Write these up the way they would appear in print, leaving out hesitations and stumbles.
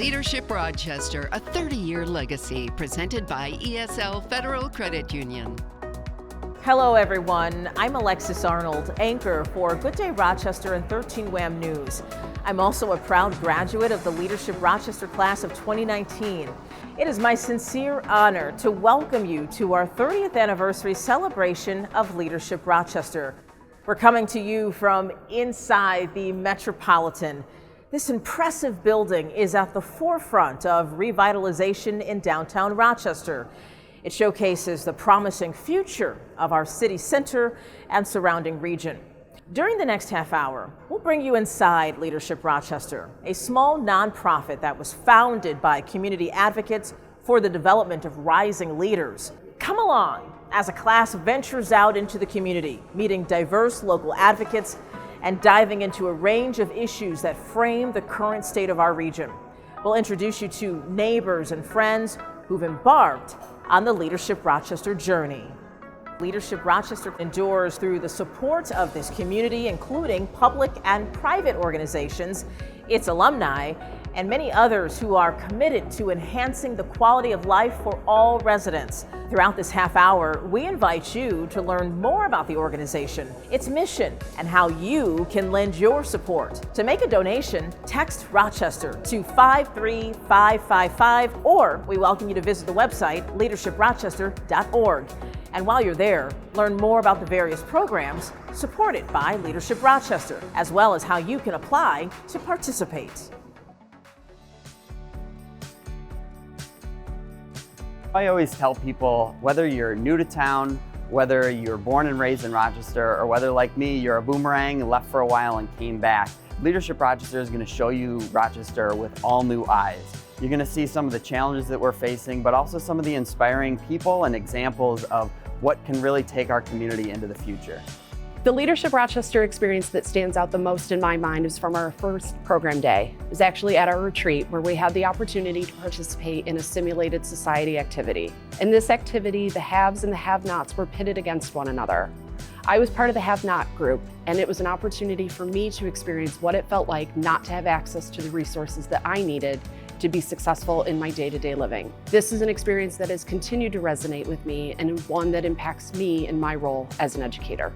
Leadership Rochester, a 30-year legacy, presented by ESL Federal Credit Union. Hello everyone, I'm Alexis Arnold, anchor for Good Day Rochester and 13 WHAM News. I'm also a proud graduate of the Leadership Rochester class of 2019. It is my sincere honor to welcome you to our 30th anniversary celebration of Leadership Rochester. We're coming to you from inside the Metropolitan. This impressive building is at the forefront of revitalization in downtown Rochester. It showcases the promising future of our city center and surrounding region. During the next half hour, we'll bring you inside Leadership Rochester, a small nonprofit that was founded by community advocates for the development of rising leaders. Come along as a class ventures out into the community, meeting diverse local advocates and diving into a range of issues that frame the current state of our region. We'll introduce you to neighbors and friends who've embarked on the Leadership Rochester journey. Leadership Rochester endures through the support of this community, including public and private organizations, its alumni, and many others who are committed to enhancing the quality of life for all residents. Throughout this half hour, we invite you to learn more about the organization, its mission, and how you can lend your support. To make a donation, text Rochester to 53555, or we welcome you to visit the website leadershiprochester.org. And while you're there, learn more about the various programs supported by Leadership Rochester, as well as how you can apply to participate. I always tell people, whether you're new to town, whether you're born and raised in Rochester, or whether, like me, you're a boomerang, left for a while and came back, Leadership Rochester is going to show you Rochester with all new eyes. You're going to see some of the challenges that we're facing, but also some of the inspiring people and examples of what can really take our community into the future. The Leadership Rochester experience that stands out the most in my mind is from our first program day. It was actually at our retreat where we had the opportunity to participate in a simulated society activity. In this activity, the haves and the have-nots were pitted against one another. I was part of the have-not group, and it was an opportunity for me to experience what it felt like not to have access to the resources that I needed to be successful in my day-to-day living. This is an experience that has continued to resonate with me and one that impacts me in my role as an educator.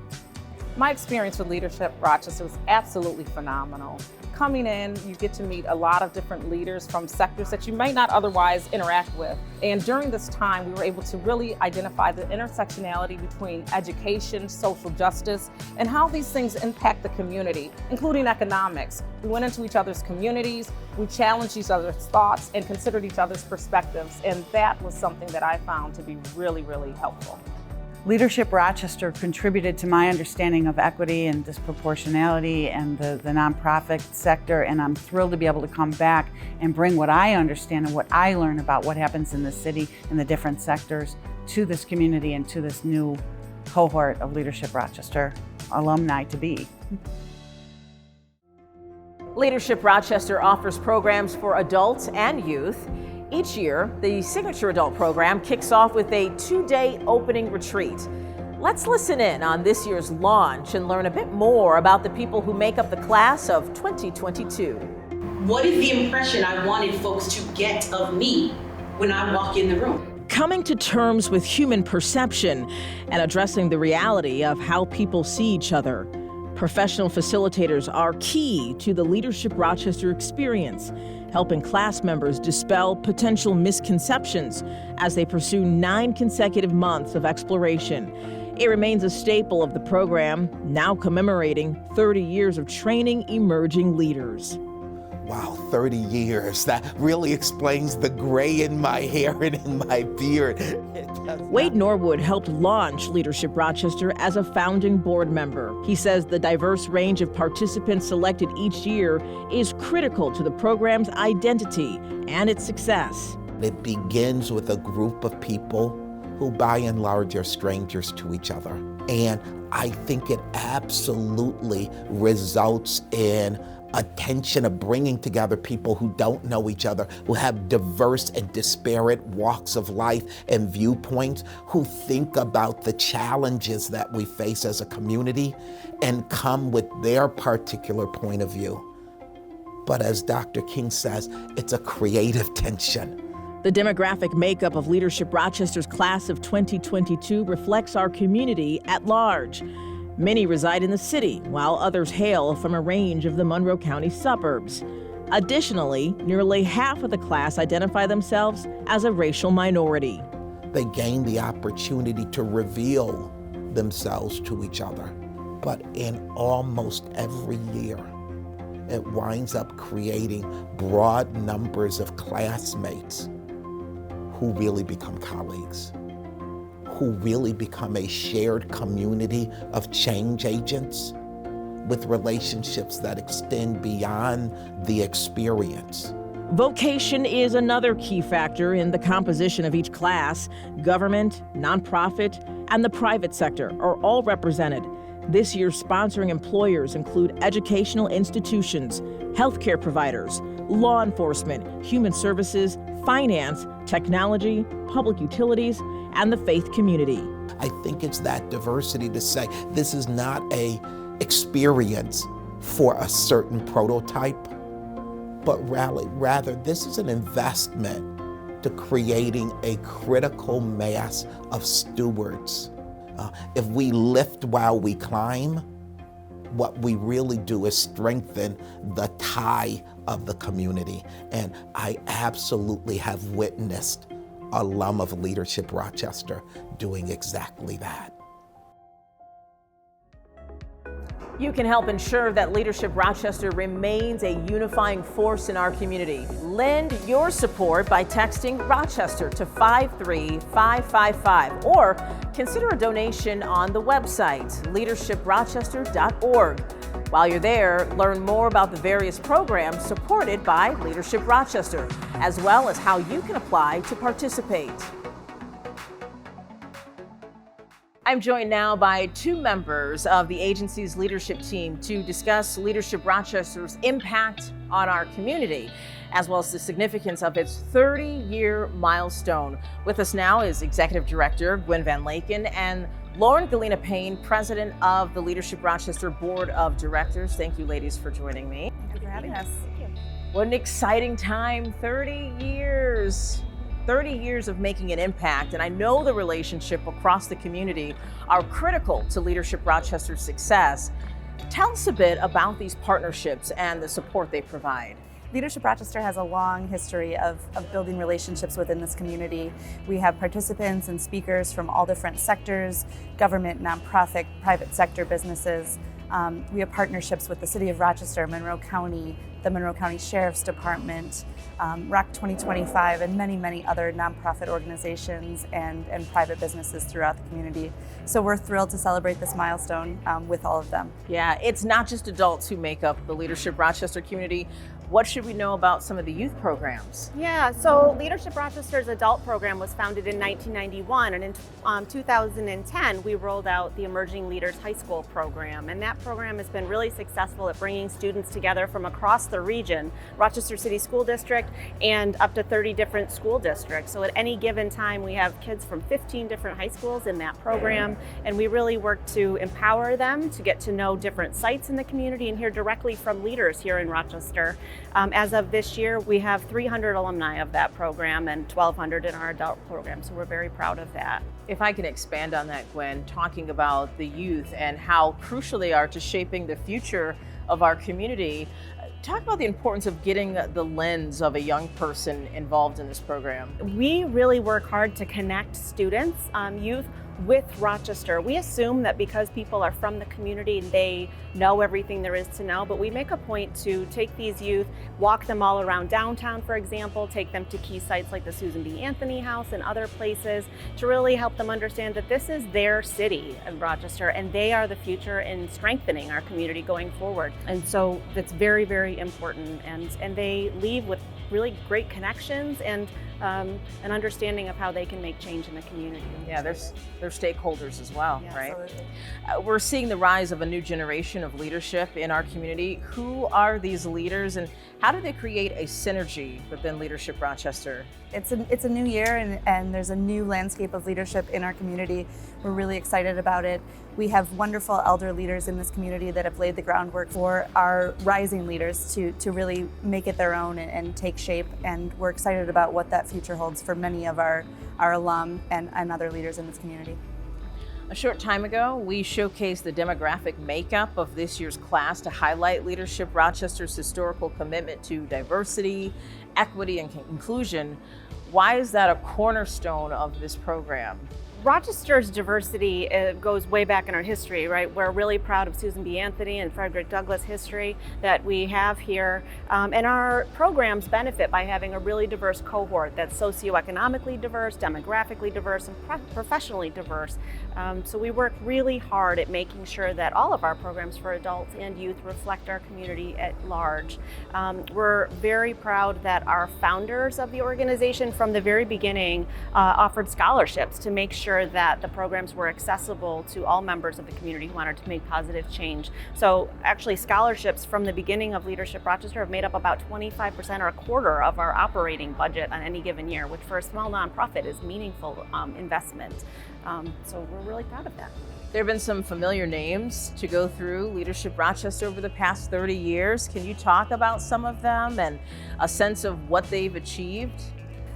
My experience with Leadership Rochester was absolutely phenomenal. Coming in, you get to meet a lot of different leaders from sectors that you might not otherwise interact with. And during this time, we were able to really identify the intersectionality between education, social justice, and how these things impact the community, including economics. We went into each other's communities, we challenged each other's thoughts, and considered each other's perspectives. And that was something that I found to be really, really helpful. Leadership Rochester contributed to my understanding of equity and disproportionality and the nonprofit sector, and I'm thrilled to be able to come back and bring what I understand and what I learn about what happens in the city and the different sectors to this community and to this new cohort of Leadership Rochester alumni to be. Leadership Rochester offers programs for adults and youth. Each year, the Signature Adult Program kicks off with a 2-day opening retreat. Let's listen in on this year's launch and learn a bit more about the people who make up the class of 2022. What is the impression I wanted folks to get of me when I walk in the room? Coming to terms with human perception and addressing the reality of how people see each other. Professional facilitators are key to the Leadership Rochester experience, helping class members dispel potential misconceptions as they pursue 9 consecutive months of exploration. It remains a staple of the program, now commemorating 30 years of training emerging leaders. Wow, 30 years. That really explains the gray in my hair and in my beard. Wade Norwood helped launch Leadership Rochester as a founding board member. He says the diverse range of participants selected each year is critical to the program's identity and its success. It begins with a group of people who by and large are strangers to each other. And I think it absolutely results in attention of bringing together people who don't know each other, who have diverse and disparate walks of life and viewpoints, who think about the challenges that we face as a community and come with their particular point of view. but as Dr. King says, it's a creative tension. The demographic makeup of Leadership Rochester's class of 2022 reflects our community at large. Many reside in the city, while others hail from a range of the Monroe County suburbs. Additionally, nearly half of the class identify themselves as a racial minority. They gain the opportunity to reveal themselves to each other. But in almost every year, it winds up creating broad numbers of classmates who really become colleagues, who really become a shared community of change agents with relationships that extend beyond the experience. Vocation is another key factor in the composition of each class. Government, nonprofit, and the private sector are all represented. This year's sponsoring employers include educational institutions, healthcare providers, law enforcement, human services, finance, technology, public utilities, and the faith community. I think it's that diversity to say this is not an experience for a certain prototype, but rather this is an investment to creating a critical mass of stewards. If we lift while we climb, what we really do is strengthen the tie of the community. And I absolutely have witnessed alum of Leadership Rochester doing exactly that. You can help ensure that Leadership Rochester remains a unifying force in our community. Lend your support by texting Rochester to 53555 or consider a donation on the website leadershiprochester.org. While you're there, learn more about the various programs supported by Leadership Rochester, as well as how you can apply to participate. I'm joined now by two members of the agency's leadership team to discuss Leadership Rochester's impact on our community, as well as the significance of its 30-year milestone. With us now is Executive Director Gwen Van Laken and Lauren Galena Payne, President of the Leadership Rochester Board of Directors. Thank you, ladies, for joining me. Thank you for having us. What an exciting time, 30 years. 30 years of making an impact, and I know the relationship across the community are critical to Leadership Rochester's success. Tell us a bit about these partnerships and the support they provide. Leadership Rochester has a long history of building relationships within this community. We have participants and speakers from all different sectors, government, nonprofit, private sector businesses. We have partnerships with the City of Rochester, Monroe County, the Monroe County Sheriff's Department, ROC 2025, and many, many other nonprofit organizations and private businesses throughout the community. So we're thrilled to celebrate this milestone with all of them. Yeah, it's not just adults who make up the Leadership Rochester community. What should we know about some of the youth programs? Yeah, so Leadership Rochester's adult program was founded in 1991, and in 2010 we rolled out the Emerging Leaders High School program, and that program has been really successful at bringing students together from across the region, Rochester City School District, and up to 30 different school districts. So at any given time we have kids from 15 different high schools in that program, and we really work to empower them to get to know different sites in the community and hear directly from leaders here in Rochester. As of this year, we have 300 alumni of that program and 1,200 in our adult program, so we're very proud of that. If I can expand on that, Gwen, talking about the youth and how crucial they are to shaping the future of our community, talk about the importance of getting the lens of a young person involved in this program. We really work hard to connect students, youth, with Rochester. We assume that because people are from the community, they know everything there is to know, but we make a point to take these youth, walk them all around downtown, for example, take them to key sites like the Susan B. Anthony House and other places to really help them understand that this is their city of Rochester and they are the future in strengthening our community going forward. And so that's very, very important, and they leave with really great connections and an understanding of how they can make change in the community. Yeah, there's stakeholders as well, Yeah, right? absolutely. We're seeing the rise of a new generation of leadership in our community. Who are these leaders and how do they create a synergy within Leadership Rochester? It's a new year and there's a new landscape of leadership in our community. We're really excited about it. We have wonderful elder leaders in this community that have laid the groundwork for our rising leaders to really make it their own and take shape. And we're excited about what that future holds for many of our alum and other leaders in this community. A short time ago, we showcased the demographic makeup of this year's class to highlight Leadership Rochester's historical commitment to diversity, equity, and inclusion. Why is that a cornerstone of this program? Rochester's diversity goes way back in our history, right? We're really proud of Susan B. Anthony and Frederick Douglass history that we have here. And our programs benefit by having a really diverse cohort that's socioeconomically diverse, demographically diverse, and professionally diverse. So we work really hard at making sure that all of our programs for adults and youth reflect our community at large. We're very proud that our founders of the organization from the very beginning offered scholarships to make sure that the programs were accessible to all members of the community who wanted to make positive change. So actually scholarships from the beginning of Leadership Rochester have made up about 25% or a quarter of our operating budget on any given year, which for a small nonprofit is meaningful investment. So we're really proud of that. There have been some familiar names to go through Leadership Rochester over the past 30 years. Can you talk about some of them and a sense of what they've achieved?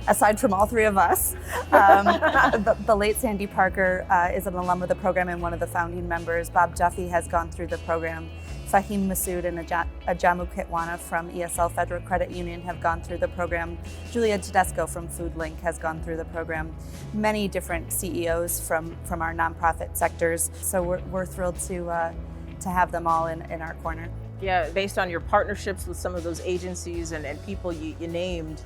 Aside from all three of us, the late Sandy Parker is an alum of the program and one of the founding members. Bob Duffy has gone through the program. Fahim Masood and Ajamu Kitwana from ESL Federal Credit Union have gone through the program. Julia Tedesco from FoodLink has gone through the program. Many different CEOs from our nonprofit sectors. So we're thrilled to have them all in our corner. Yeah, based on your partnerships with some of those agencies and people you named,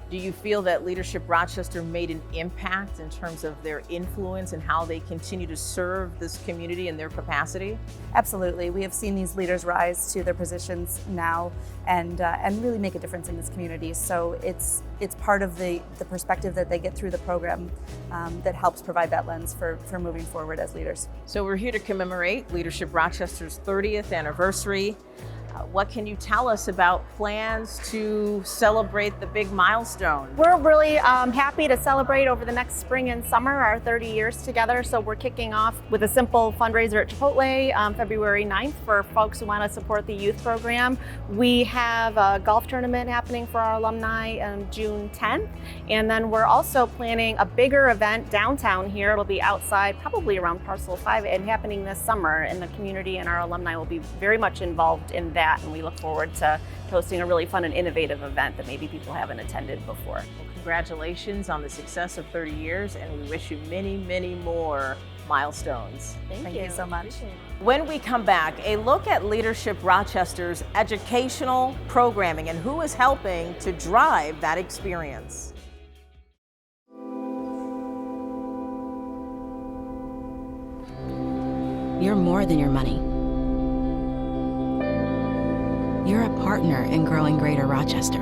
do you feel that Leadership Rochester made an impact in terms of their influence and how they continue to serve this community in their capacity? Absolutely. We have seen these leaders rise to their positions now and really make a difference in this community. So it's part of the perspective that they get through the program that helps provide that lens for moving forward as leaders. So we're here to commemorate Leadership Rochester's 30th anniversary. What can you tell us about plans to celebrate the big milestone? We're really happy to celebrate over the next spring and summer our 30 years together. So we're kicking off with a simple fundraiser at Chipotle February 9th for folks who want to support the youth program. We have a golf tournament happening for our alumni on June 10th. And then we're also planning a bigger event downtown here. It'll be outside, probably around Parcel 5, and happening this summer. And the community and our alumni will be very much involved in that. And we look forward to hosting a really fun and innovative event that maybe people haven't attended before. Well, congratulations on the success of 30 years, and we wish you many, many more milestones. Thank you so much. When we come back, a look at Leadership Rochester's educational programming and who is helping to drive that experience. You're more than your money. You're a partner in growing Greater Rochester.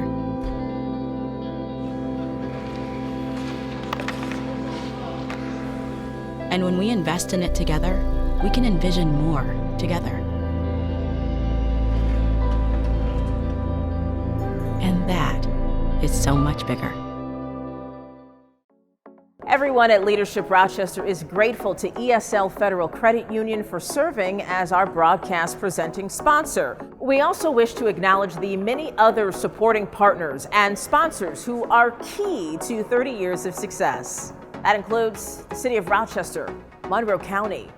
And when we invest in it together, we can envision more together. And that is so much bigger. Everyone at Leadership Rochester is grateful to ESL Federal Credit Union for serving as our broadcast presenting sponsor. We also wish to acknowledge the many other supporting partners and sponsors who are key to 30 years of success. That includes the City of Rochester, Monroe County,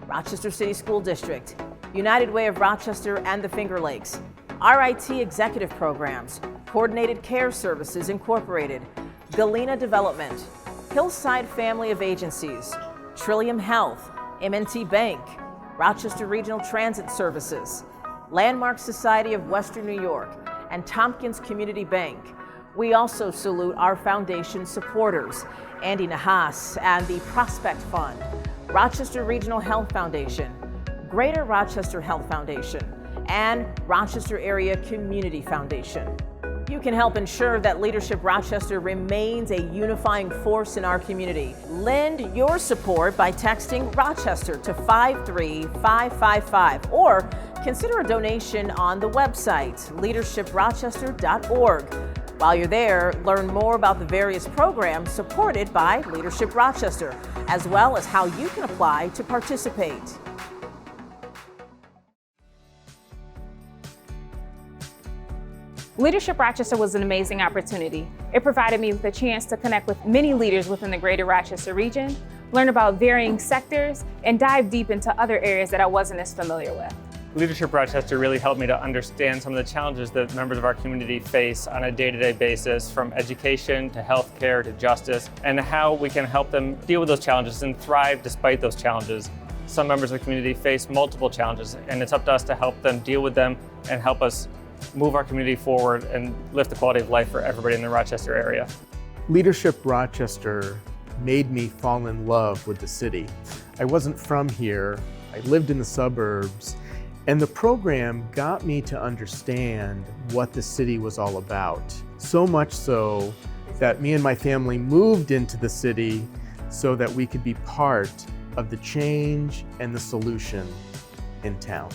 Rochester City School District, United Way of Rochester and the Finger Lakes, RIT Executive Programs, Coordinated Care Services Incorporated, Galena Development, Hillside Family of Agencies, Trillium Health, M&T Bank, Rochester Regional Transit Services, Landmark Society of Western New York, and Tompkins Community Bank. We also salute our foundation supporters, Andy Nahas and the Prospect Fund, Rochester Regional Health Foundation, Greater Rochester Health Foundation, and Rochester Area Community Foundation. You can help ensure that Leadership Rochester remains a unifying force in our community. Lend your support by texting Rochester to 53555 or consider a donation on the website leadershiprochester.org. While you're there, learn more about the various programs supported by Leadership Rochester, as well as how you can apply to participate. Leadership Rochester was an amazing opportunity. It provided me with a chance to connect with many leaders within the greater Rochester region, learn about varying sectors, and dive deep into other areas that I wasn't as familiar with. Leadership Rochester really helped me to understand some of the challenges that members of our community face on a day-to-day basis, from education to healthcare to justice, and how we can help them deal with those challenges and thrive despite those challenges. Some members of the community face multiple challenges, and it's up to us to help them deal with them and help us move our community forward and lift the quality of life for everybody in the Rochester area. Leadership Rochester made me fall in love with the city. I wasn't from here, I lived in the suburbs, and the program got me to understand what the city was all about. So much so that me and my family moved into the city so that we could be part of the change and the solution in town.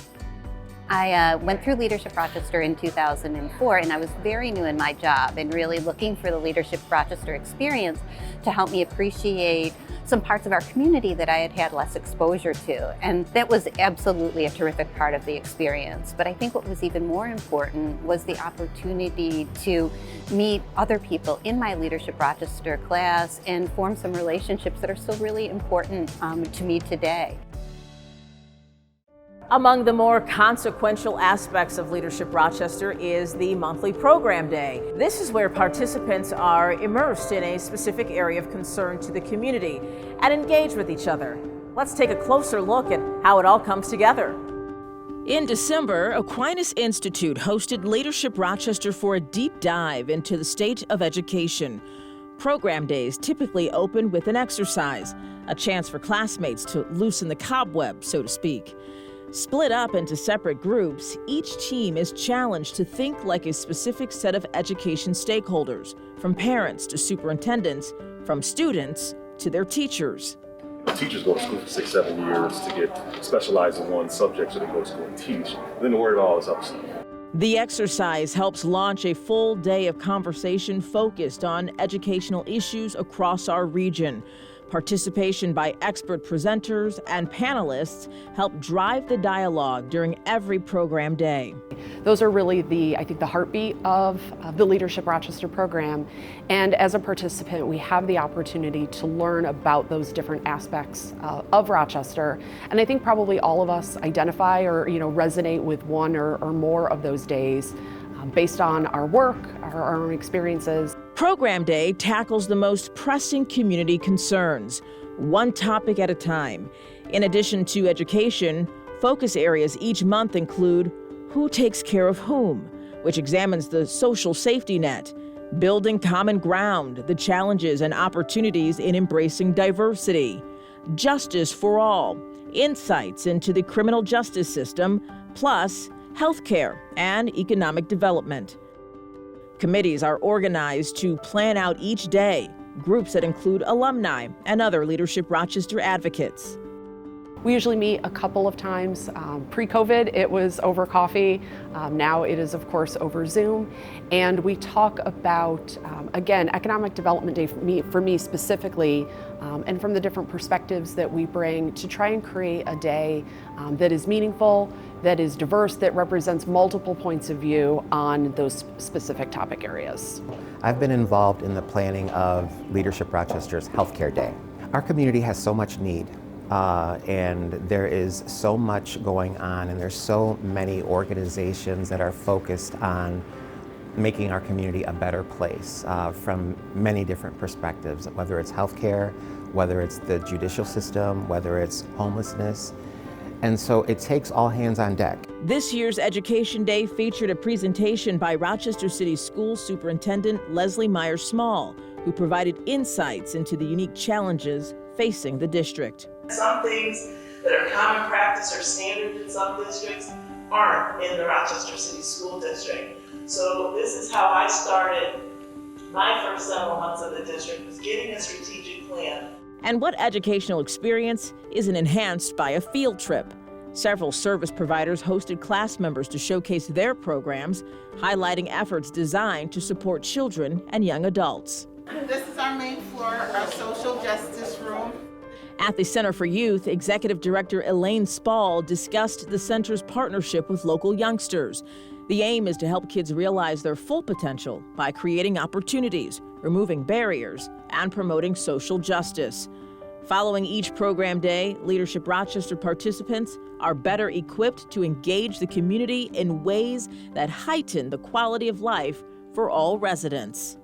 I went through Leadership Rochester in 2004, and I was very new in my job and really looking for the Leadership Rochester experience to help me appreciate some parts of our community that I had had less exposure to. And that was absolutely a terrific part of the experience. But I think what was even more important was the opportunity to meet other people in my Leadership Rochester class and form some relationships that are still really important to me today. Among the more consequential aspects of Leadership Rochester is the monthly program day. This is where participants are immersed in a specific area of concern to the community and engage with each other. Let's take a closer look at how it all comes together. In December, Aquinas Institute hosted Leadership Rochester for a deep dive into the state of education. Program days typically open with an exercise, a chance for classmates to loosen the cobweb, so to speak. Split up into separate groups, each team is challenged to think like a specific set of education stakeholders, from parents to superintendents, from students to their teachers. Teachers go to school for 6-7 years to get specialized in one subject, so they go to school and teach. Then the word all is up. The exercise helps launch a full day of conversation focused on educational issues across our region. Participation by expert presenters and panelists help drive the dialogue during every program day. Those are really the heartbeat of the Leadership Rochester program. And as a participant, we have the opportunity to learn about those different aspects of Rochester. And I think probably all of us identify or resonate with one or more of those days based on our work, our own experiences. Program Day tackles the most pressing community concerns, one topic at a time. In addition to education, focus areas each month include Who Takes Care of Whom, which examines the social safety net, Building Common Ground, the challenges and opportunities in embracing diversity, Justice for All, insights into the criminal justice system, plus healthcare and economic development. Committees are organized to plan out each day, groups that include alumni and other Leadership Rochester advocates. We usually meet a couple of times. Pre-COVID, it was over coffee. Now it is, of course, over Zoom. And we talk about, again, Economic Development Day for me specifically, and from the different perspectives that we bring to try and create a day that is meaningful, that is diverse, that represents multiple points of view on those specific topic areas. I've been involved in the planning of Leadership Rochester's Healthcare Day. Our community has so much need. And there is so much going on, and there's so many organizations that are focused on making our community a better place from many different perspectives, whether it's healthcare, whether it's the judicial system, whether it's homelessness. And so it takes all hands on deck. This year's Education Day featured a presentation by Rochester City School Superintendent Leslie Myers-Small, who provided insights into the unique challenges facing the district. Some things that are common practice or standard in some districts aren't in the Rochester City School District. So this is how I started my first several months of the district, was getting a strategic plan. And what educational experience isn't enhanced by a field trip? Several service providers hosted class members to showcase their programs, highlighting efforts designed to support children and young adults. This is our main floor, our social justice room. At the Center for Youth, Executive Director Elaine Spall discussed the center's partnership with local youngsters. The aim is to help kids realize their full potential by creating opportunities, removing barriers, and promoting social justice. Following each program day, Leadership Rochester participants are better equipped to engage the community in ways that heighten the quality of life for all residents.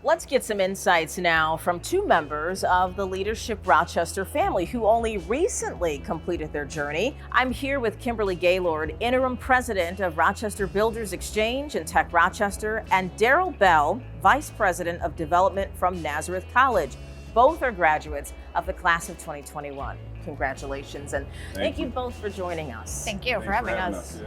Let's get some insights now from two members of the Leadership Rochester family who only recently completed their journey. I'm here with Kimberly Gaylord, interim president of Rochester Builders Exchange and Tech Rochester, and Daryl Bell, vice president of development from Nazareth College. Both are graduates of the class of 2021. Congratulations, and thank you both for joining us. Thank you for having us.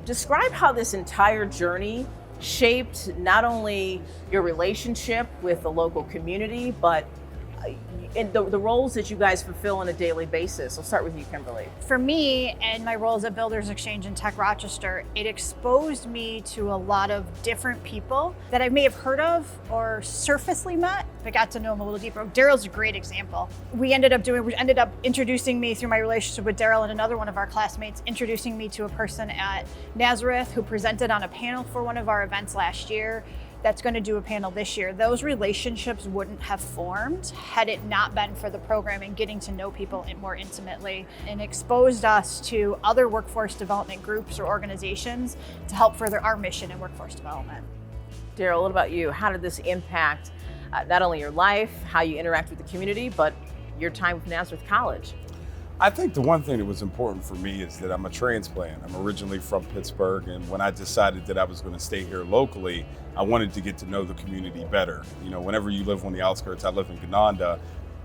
Describe how this entire journey shaped not only your relationship with the local community, but in the roles that you guys fulfill on a daily basis. I'll start with you, Kimberly. For me and my roles at Builders Exchange and Tech Rochester, it exposed me to a lot of different people that I may have heard of or surfacely met, but got to know them a little deeper. Daryl's a great example. We ended up introducing me through my relationship with Daryl and another one of our classmates, introducing me to a person at Nazareth who presented on a panel for one of our events last year that's going to do a panel this year. Those relationships wouldn't have formed had it not been for the program and getting to know people more intimately, and exposed us to other workforce development groups or organizations to help further our mission in workforce development. Daryl, what about you? How did this impact not only your life, how you interact with the community, but your time with Nazareth College? I think the one thing that was important for me is that I'm a transplant. I'm originally from Pittsburgh, and when I decided that I was going to stay here locally, I wanted to get to know the community better. You know, whenever you live on the outskirts, I live in Gananda,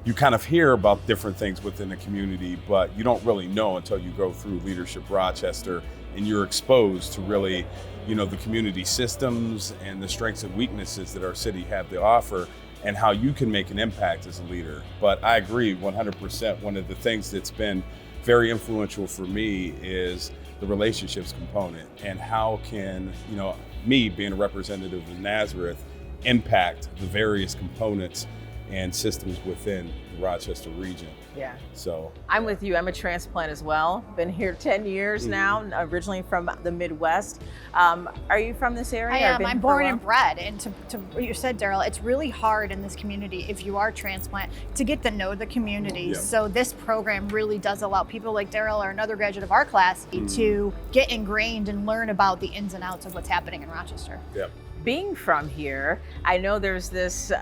you kind of hear about different things within the community, but you don't really know until you go through Leadership Rochester and you're exposed to really, you know, the community systems and the strengths and weaknesses that our city have to offer, and how you can make an impact as a leader. But I agree 100%. One of the things that's been very influential for me is the relationships component, and how can, you know, me being a representative of Nazareth impact the various components and systems within the Rochester region. Yeah. So I'm with you. I'm a transplant as well. Been here 10 years now, originally from the Midwest. Are you from this area? I am. I'm born and bred. And to what you said, Daryl, it's really hard in this community, if you are transplant, to get to know the community. Yeah. So this program really does allow people like Daryl or another graduate of our class to get ingrained and learn about the ins and outs of what's happening in Rochester. Yep. Being from here, I know there's this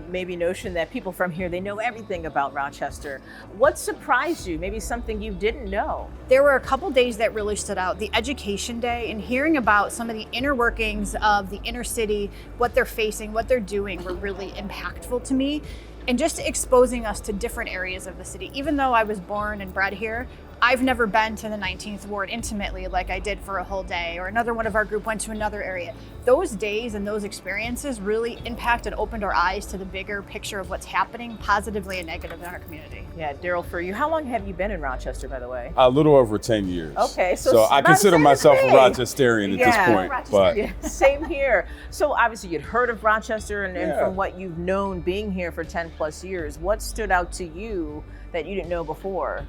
maybe notion that people from here, they know everything about Rochester. What surprised you? Maybe something you didn't know? There were a couple days that really stood out. The education day and hearing about some of the inner workings of the inner city, what they're facing, what they're doing, were really impactful to me. And just exposing us to different areas of the city. Even though I was born and bred here, I've never been to the 19th Ward intimately like I did for a whole day, or another one of our group went to another area. Those days and those experiences really impacted, opened our eyes to the bigger picture of what's happening positively and negatively in our community. Yeah, Daryl, for you, how long have you been in Rochester, by the way? A little over 10 years. Okay, so I consider myself a Rochesterian at this point. But yeah, same here. So obviously you'd heard of Rochester, and from what you've known being here for 10 plus years, what stood out to you that you didn't know before?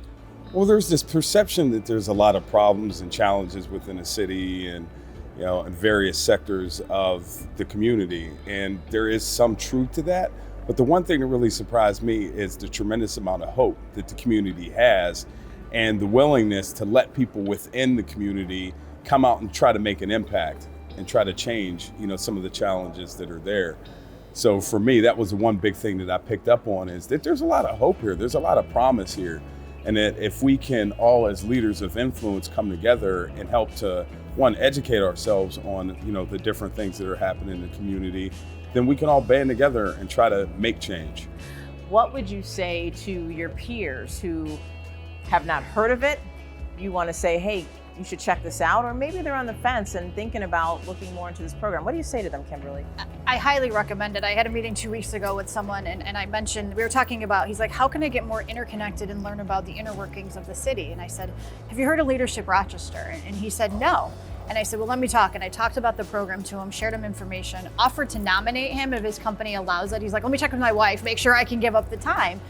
Well, there's this perception that there's a lot of problems and challenges within the city, and you know, in various sectors of the community, and there is some truth to that. But the one thing that really surprised me is the tremendous amount of hope that the community has, and the willingness to let people within the community come out and try to make an impact and try to change, you know, some of the challenges that are there. So for me, that was the one big thing that I picked up on, is that there's a lot of hope here. There's a lot of promise here. And that if we can all, as leaders of influence, come together and help to, one, educate ourselves on, you know, the different things that are happening in the community, then we can all band together and try to make change. What would you say to your peers who have not heard of it? You want to say, hey, you should check this out, or maybe they're on the fence and thinking about looking more into this program. What do you say to them, Kimberly? I highly recommend it. I had a meeting 2 weeks ago with someone and I mentioned, we were talking about, he's like, how can I get more interconnected and learn about the inner workings of the city? And I said, have you heard of Leadership Rochester? And he said, no. And I said, well, let me talk. And I talked about the program to him, shared him information, offered to nominate him if his company allows it. He's like, let me check with my wife, make sure I can give up the time.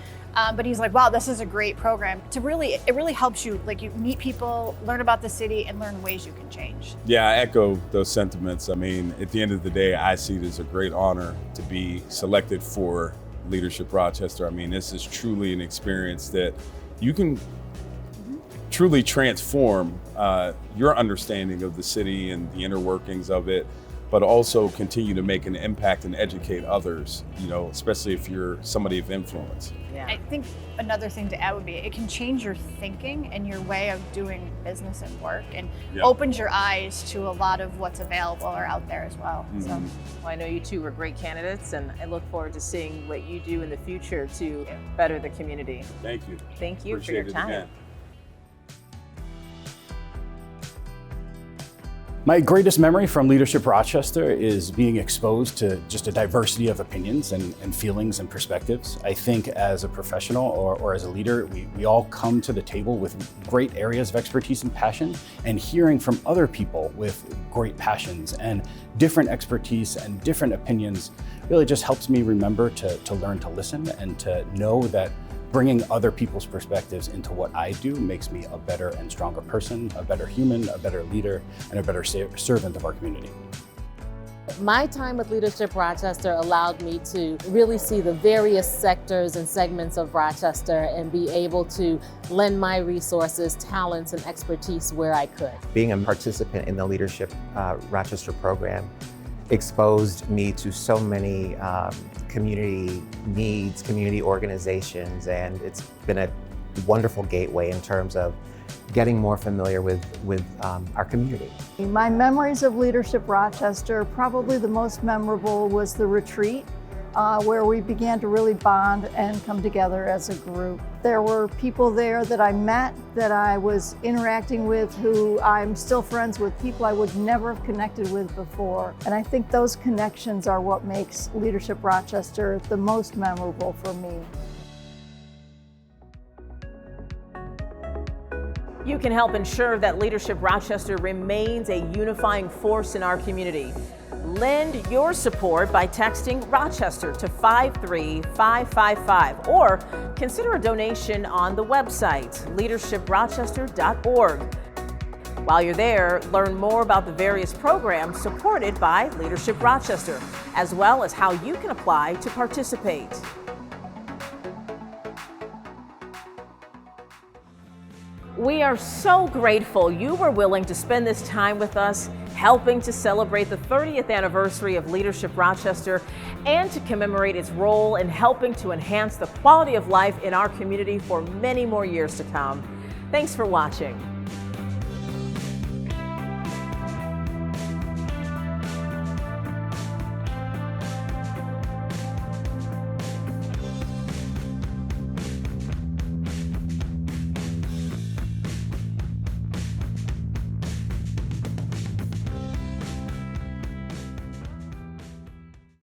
But he's like, wow, this is a great program. It really helps you, like, you meet people, learn about the city, and learn ways you can change. Yeah, I echo those sentiments. I mean, at the end of the day, I see it as a great honor to be selected for Leadership Rochester. I mean, this is truly an experience that you can truly transform your understanding of the city and the inner workings of it, but also continue to make an impact and educate others, you know, especially if you're somebody of influence. Yeah. I think another thing to add would be, it can change your thinking and your way of doing business and work, and opens your eyes to a lot of what's available or out there as well. So, well, I know you two are great candidates, and I look forward to seeing what you do in the future to better the community. Thank you. Thank you Appreciate for your time. Again. My greatest memory from Leadership Rochester is being exposed to just a diversity of opinions and feelings and perspectives. I think as a professional or as a leader, we all come to the table with great areas of expertise and passion, and hearing from other people with great passions and different expertise and different opinions really just helps me remember to learn to listen and to know that bringing other people's perspectives into what I do makes me a better and stronger person, a better human, a better leader, and a better servant of our community. My time with Leadership Rochester allowed me to really see the various sectors and segments of Rochester and be able to lend my resources, talents, and expertise where I could. Being a participant in the Leadership Rochester program exposed me to so many community needs, community organizations, and it's been a wonderful gateway in terms of getting more familiar with our community. My memories of Leadership Rochester, probably the most memorable was the retreat, where we began to really bond and come together as a group. There were people there that I met, that I was interacting with, who I'm still friends with, people I would never have connected with before. And I think those connections are what makes Leadership Rochester the most memorable for me. You can help ensure that Leadership Rochester remains a unifying force in our community. Lend your support by texting Rochester to 53555, or consider a donation on the website leadershiprochester.org. While you're there, learn more about the various programs supported by Leadership Rochester, as well as how you can apply to participate. We are so grateful you were willing to spend this time with us, helping to celebrate the 30th anniversary of Leadership Rochester and to commemorate its role in helping to enhance the quality of life in our community for many more years to come. Thanks for watching.